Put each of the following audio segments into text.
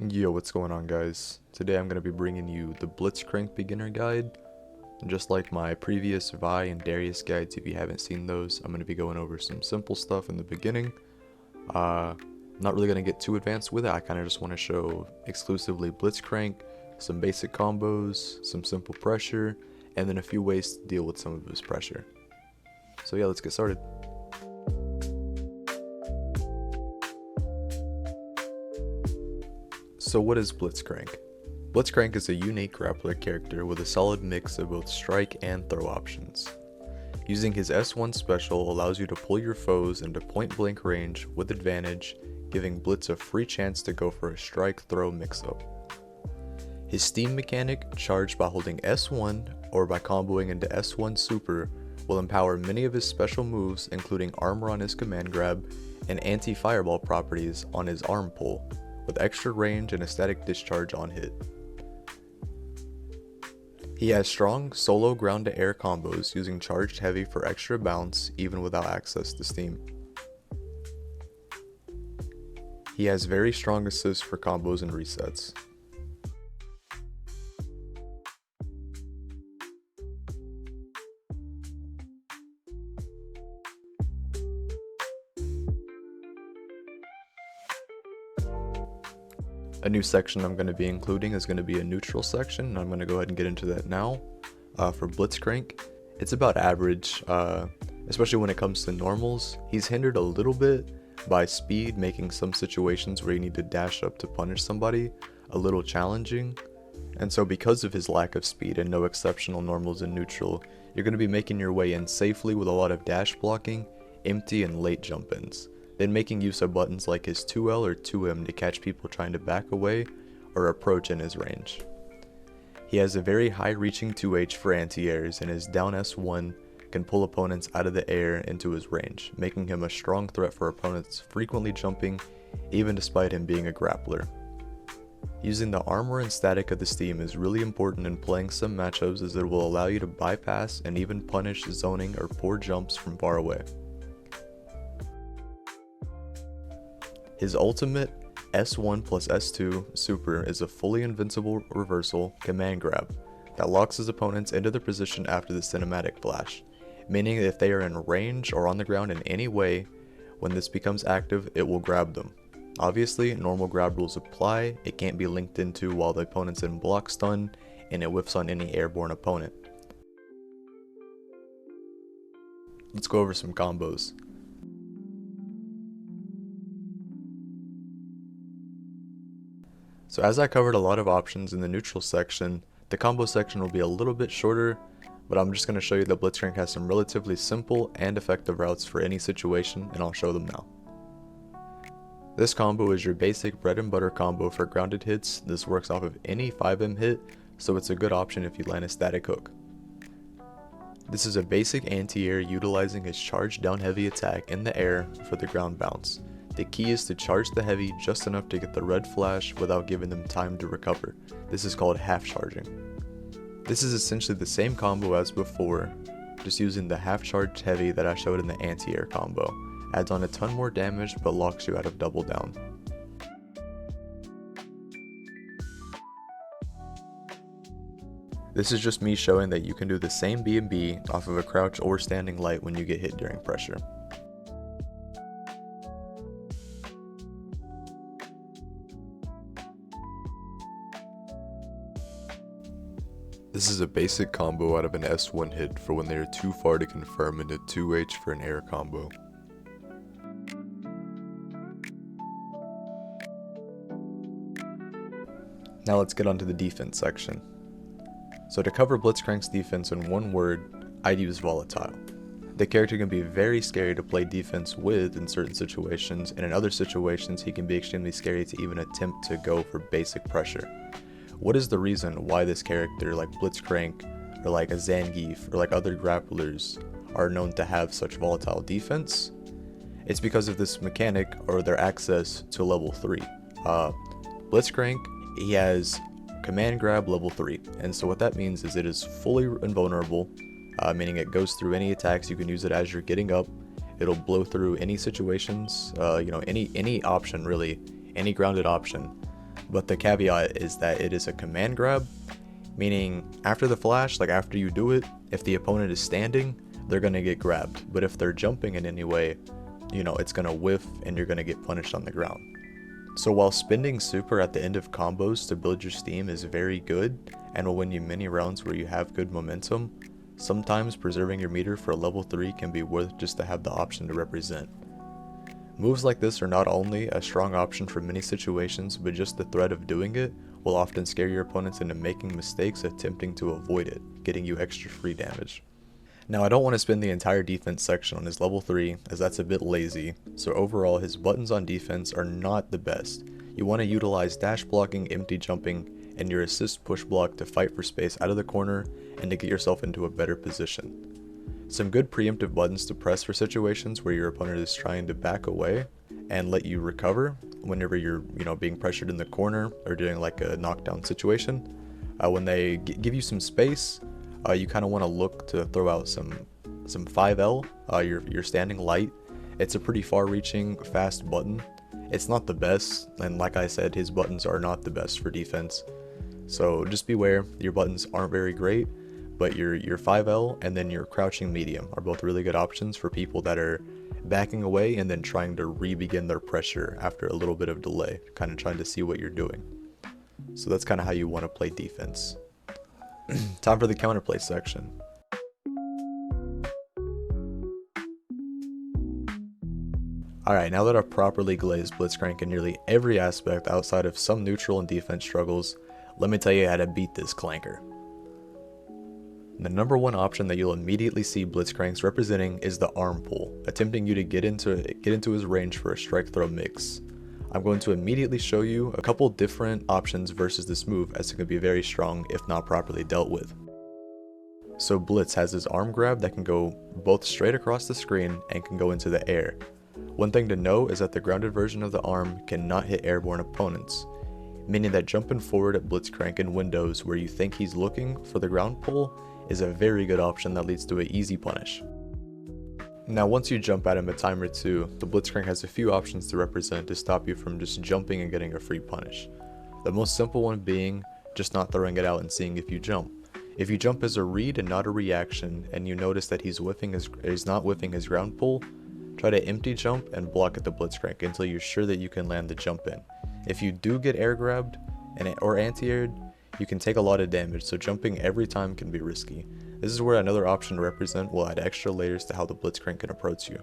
Yo, what's going on, guys? Today I'm going to be bringing you the Blitzcrank beginner guide. And just like my previous Vi and Darius guides, if you haven't seen those, I'm going to be going over some simple stuff in the beginning. Not really going to get too advanced with it. I kind of just want to show exclusively Blitzcrank, some basic combos, some simple pressure, and then a few ways to deal with some of his pressure. So yeah, let's get started. So what is Blitzcrank? Blitzcrank is a unique grappler character with a solid mix of both strike and throw options. Using his S1 special allows you to pull your foes into point blank range with advantage, giving Blitz a free chance to go for a strike throw mix-up. His steam mechanic, charged by holding S1 or by comboing into S1 super, will empower many of his special moves, including armor on his command grab and anti-fireball properties on his arm pull, with extra range and a static discharge on hit. He has strong solo ground to air combos using charged heavy for extra bounce even without access to steam. He has very strong assists for combos and resets. A new section I'm going to be including is going to be a neutral section, and I'm going to go ahead and get into that now. For Blitzcrank, it's about average, especially when it comes to normals. He's hindered a little bit by speed, making some situations where you need to dash up to punish somebody a little challenging. And so because of his lack of speed and no exceptional normals in neutral, you're going to be making your way in safely with a lot of dash blocking, empty, and late jump-ins. Then making use of buttons like his 2L or 2M to catch people trying to back away or approach in his range. He has a very high reaching 2H for anti-airs, and his down S1 can pull opponents out of the air into his range, making him a strong threat for opponents frequently jumping, even despite him being a grappler. Using the armor and static of the steam is really important in playing some matchups, as it will allow you to bypass and even punish zoning or poor jumps from far away. His ultimate, S1 plus S2 super, is a fully invincible reversal command grab that locks his opponents into their position after the cinematic flash, meaning that if they are in range or on the ground in any way, when this becomes active, it will grab them. Obviously, normal grab rules apply. It can't be linked into while the opponent's in block stun, and it whiffs on any airborne opponent. Let's go over some combos. So as I covered a lot of options in the neutral section, the combo section will be a little bit shorter, but I'm just going to show you that Blitzcrank has some relatively simple and effective routes for any situation, and I'll show them now. This combo is your basic bread and butter combo for grounded hits. This works off of any 5M hit, so it's a good option if you land a static hook. This is a basic anti-air utilizing his charged down heavy attack in the air for the ground bounce. The key is to charge the heavy just enough to get the red flash without giving them time to recover. This is called half charging. This is essentially the same combo as before, just using the half charged heavy that I showed in the anti-air combo. Adds on a ton more damage but locks you out of double down. This is just me showing that you can do the same BNB off of a crouch or standing light when you get hit during pressure. This is a basic combo out of an S1 hit for when they are too far to confirm into 2H for an air combo. Now let's get onto the defense section. So to cover Blitzcrank's defense in one word, I'd use volatile. The character can be very scary to play defense with in certain situations, and in other situations he can be extremely scary to even attempt to go for basic pressure. What is the reason why this character, like Blitzcrank, or like a Zangief, or like other grapplers, are known to have such volatile defense? It's because of this mechanic, or their access to level 3. Blitzcrank, he has command grab level 3, and so what that means is it is fully invulnerable, meaning it goes through any attacks. You can use it as you're getting up. It'll blow through any situations, any option really, any grounded option. But the caveat is that it is a command grab, meaning after the flash, like after you do it, if the opponent is standing, they're going to get grabbed. But if they're jumping in any way, you know, it's going to whiff and you're going to get punished on the ground. So while spending super at the end of combos to build your steam is very good and will win you many rounds where you have good momentum, sometimes preserving your meter for a level 3 can be worth just to have the option to represent. Moves like this are not only a strong option for many situations, but just the threat of doing it will often scare your opponents into making mistakes attempting to avoid it, getting you extra free damage. Now I don't want to spend the entire defense section on his level 3 as that's a bit lazy, so overall his buttons on defense are not the best. You want to utilize dash blocking, empty jumping, and your assist push block to fight for space out of the corner and to get yourself into a better position. Some good preemptive buttons to press for situations where your opponent is trying to back away and let you recover whenever you're being pressured in the corner or doing like a knockdown situation. When they give you some space, you kind of want to look to throw out some 5L, your standing light. It's a pretty far-reaching, fast button. It's not the best, and like I said, his buttons are not the best for defense. So just beware, your buttons aren't very great, but your 5L and then your crouching medium are both really good options for people that are backing away and then trying to re-begin their pressure after a little bit of delay, kind of trying to see what you're doing. So that's kind of how you want to play defense. Time for the counterplay section. Alright, now that I've properly glazed Blitzcrank in nearly every aspect outside of some neutral and defense struggles, let me tell you how to beat this clanker. The number one option that you'll immediately see Blitzcranks representing is the arm pull, attempting you to get into his range for a strike throw mix. I'm going to immediately show you a couple different options versus this move, as it can be very strong if not properly dealt with. So Blitz has his arm grab that can go both straight across the screen and can go into the air. One thing to note is that the grounded version of the arm cannot hit airborne opponents, meaning that jumping forward at Blitzcrank in windows where you think he's looking for the ground pull is a very good option that leads to an easy punish. Now once you jump at him a time or two, the Blitzcrank has a few options to represent to stop you from just jumping and getting a free punish. The most simple one being just not throwing it out and seeing if you jump. If you jump as a read and not a reaction, and you notice that he's not whiffing his ground pull, try to empty jump and block at the Blitzcrank until you're sure that you can land the jump in. If you do get air grabbed or anti-aired, you can take a lot of damage, so jumping every time can be risky. This is where another option to represent will add extra layers to how the Blitzcrank can approach you.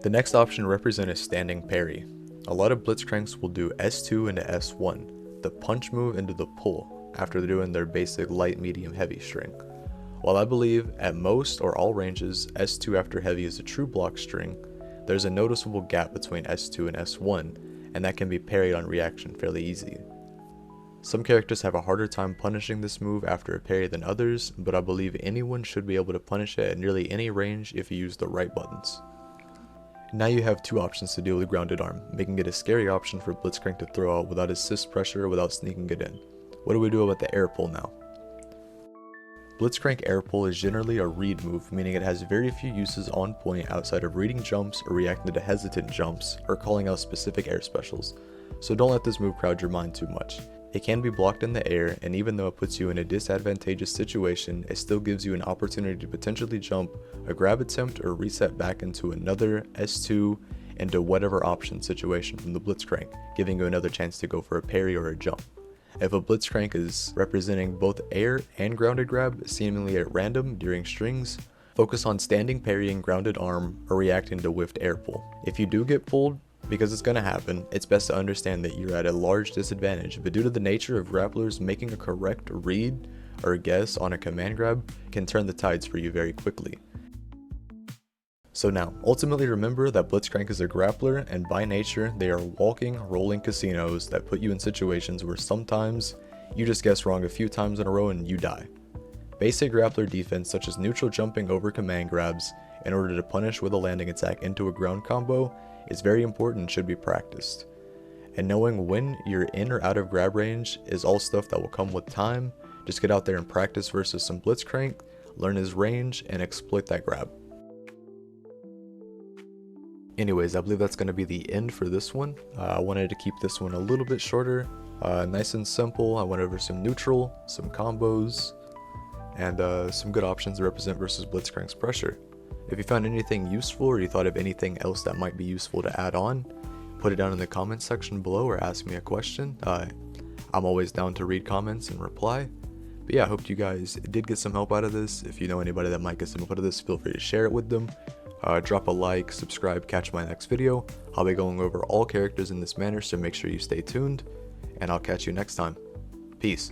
The next option to represent is standing parry. A lot of Blitzcranks will do S2 into S1, the punch move into the pull, after they're doing their basic light, medium, heavy string. While I believe at most or all ranges S2 after heavy is a true block string, there's a noticeable gap between S2 and S1, and that can be parried on reaction fairly easy. Some characters have a harder time punishing this move after a parry than others, but I believe anyone should be able to punish it at nearly any range if you use the right buttons. Now you have two options to deal with grounded arm, making it a scary option for Blitzcrank to throw out without assist pressure or without sneaking it in. What do we do about the air pull now? Blitzcrank air pull is generally a read move, meaning it has very few uses on point outside of reading jumps or reacting to hesitant jumps or calling out specific air specials, so don't let this move crowd your mind too much. It can be blocked in the air, and even though it puts you in a disadvantageous situation, it still gives you an opportunity to potentially jump a grab attempt or reset back into another S2 into whatever option situation from the Blitzcrank, giving you another chance to go for a parry or a jump. If a Blitzcrank is representing both air and grounded grab seemingly at random during strings, focus on standing parrying grounded arm or reacting to whiffed air pull. If you do get pulled, because it's going to happen, it's best to understand that you're at a large disadvantage, but due to the nature of grapplers, making a correct read or guess on a command grab can turn the tides for you very quickly. So now, ultimately remember that Blitzcrank is a grappler, and by nature, they are walking, rolling casinos that put you in situations where sometimes you just guess wrong a few times in a row and you die. Basic grappler defense such as neutral jumping over command grabs in order to punish with a landing attack into a ground combo is very important and should be practiced. And knowing when you're in or out of grab range is all stuff that will come with time. Just get out there and practice versus some Blitzcrank, learn his range, and exploit that grab. Anyways, I believe that's going to be the end for this one. I wanted to keep this one a little bit shorter, nice and simple. I went over some neutral, some combos, and some good options to represent versus Blitzcrank's pressure. If you found anything useful or you thought of anything else that might be useful to add on, put it down in the comments section below or ask me a question. I'm always down to read comments and reply. But yeah, I hope you guys did get some help out of this. If you know anybody that might get some help out of this, feel free to share it with them. Drop a like, subscribe, catch my next video. I'll be going over all characters in this manner, so make sure you stay tuned, and I'll catch you next time. Peace.